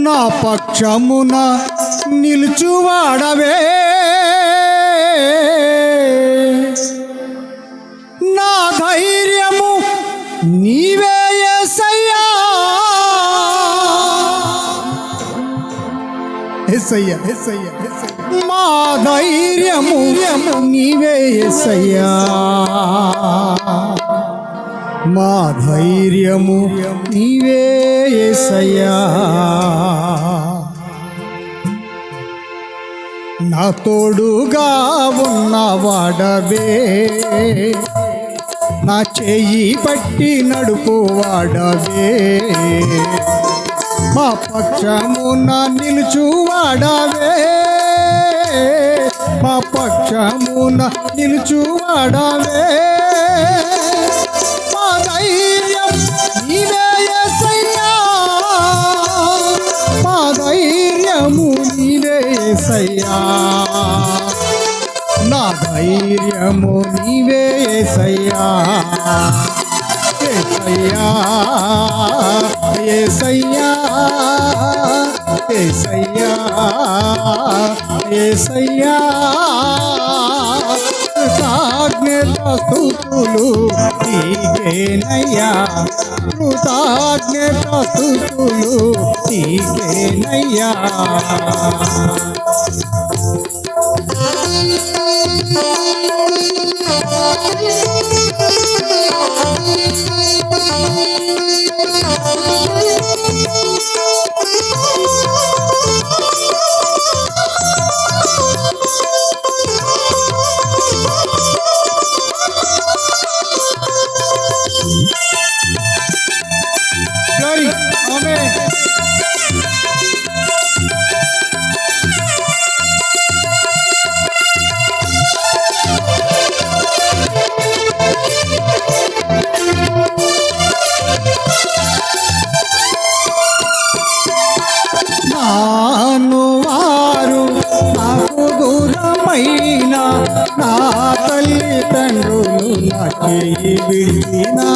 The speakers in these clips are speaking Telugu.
నా పక్షమున నిలుచువాడవే నా ధైర్యము నీవే యేసయ్యా యేసయ్యా యేసయ్యా మా ధైర్యము నీవే యేసయ్యా మా ధైర్యము నీవే యేసయ్యా నా తోడుగా ఉన్నవాడవే నా చేయి పట్టి నడుపువాడవే మా పక్షమున నిలుచువాడవే మా పక్షమున నిలుచువాడవే మా ధైర్యం నీవే యేసయ్యా మా ధైర్యము నీవే యేసయ్యా నా ధైర్యము నీవే యేసయ్యా యేసయ్యా యేసయ్యా యేసయ్యా యేసయ్యా కృతజ్ఞత స్తుతులు నీకేనయ్యా కృతజ్ఞత స్తుతులు నీకేనయ్యా Glory, amen. నాను వారు నాకు దూరమైన నా తల్లిదండ్రులు నా చేయి విడిచినా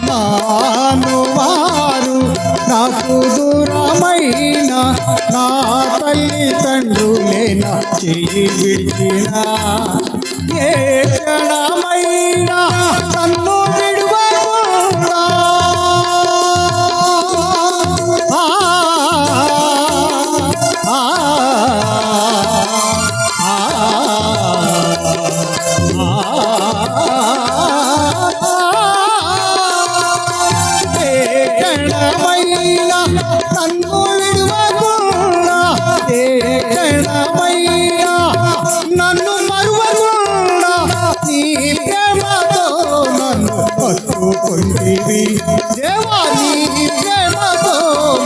నాను వారు నాకు దూరమైన నా తల్లిదండ్రులే నా చేయి విడిచినా ఏ క్షణమైనా నన్ను విడువకుండా క్షణమైనా నన్ను విడువకుండా ఏ క్షణమైనా నన్ను మరువకుండా నీ ప్రేమతో నన్ను పట్టుకుంటివి దేవా నీ ప్రేమతో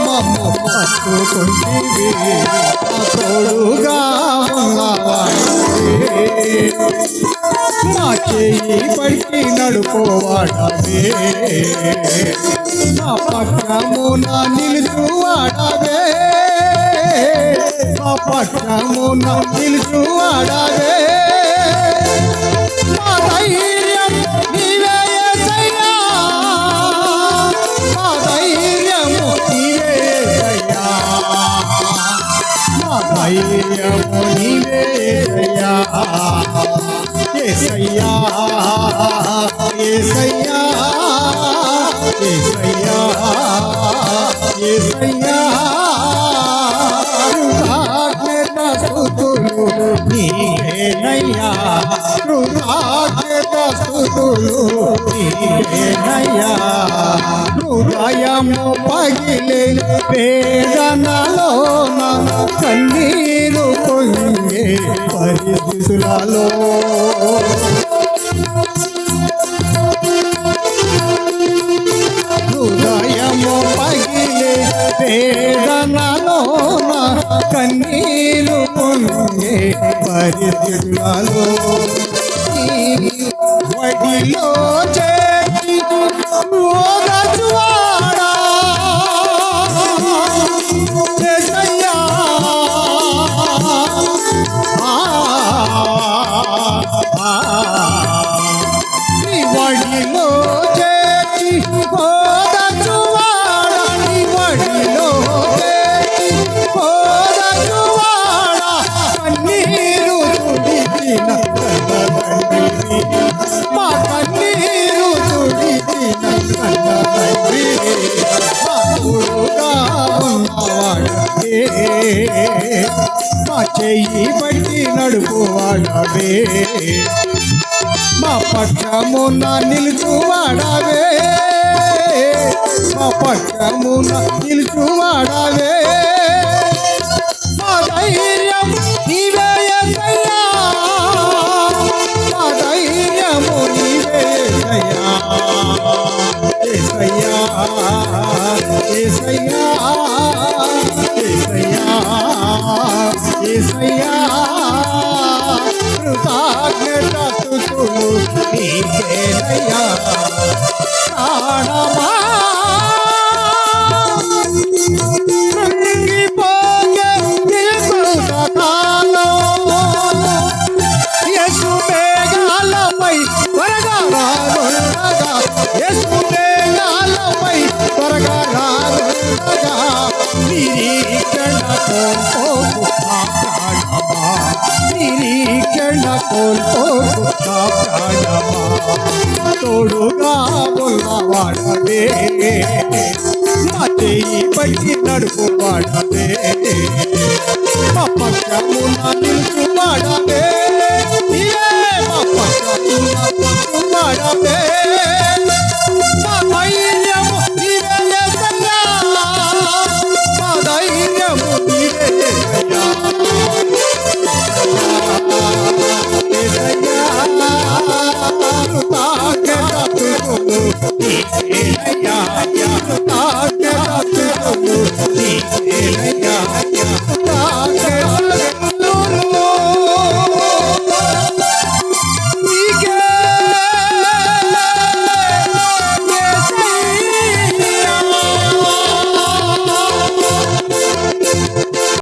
మమ్ము పట్టుకుంటివి తోడుగా ఉన్నవాడే నా చేయి పట్టి నడుపువాడవే నా పక్షమున నిలుచువాడవే నా పక్షమున నిలుచువాడవే మా ధైర్యం నీవే యేసయ్యా మా ధైర్యము నీవే యేసయ్యా మా ధైర్యము నీవే యేసయ్యా యేసయ్యా యేసయ్యా యేసయ్యా యేసయ్యా కృతజ్ఞత స్తుతులు నీకేనయ్యా కృతజ్ఞత స్తుతులు నీకేనయ్యా హృదయము పగిలే వేదనలోన కన్నీరు పొంగే పరిస్థితులలో హృదయము పగిలే వేదనలోన కన్నీరు పొంగే పరిస్థితులలో వడిలో చేసి ఓదార్చువాడా యేసయ్యా నీ వడిలో చెయ్యి బట్టి నడుపువాడవే మా పక్షమున నిలుచువాడవే మా పక్షమున నిలుచువాడవే మా ధైర్యం నీవే యేసయ్యా మా ధైర్యము నీవే యేసయ్యా యేసయ్యా యేసయ్యా యేసయ్యా కృతజ్ఞత స్తుతులు నీకేనయ్యా ప్రాణమా కృంగిపోయే యేసు సకాలం యేసు మేఘాలపై త్వరగా రానుండగా యేసు మేఘాలపై త్వరగా రానుండగా నిరీక్షణ కోల్పోకు నా ప్రాణమా నిరీక్షణ కోల్పోకు నా ప్రాణమా తోడుగా ఉన్నవాడవే నా చెయ్యి పట్టి నడుపువాడవే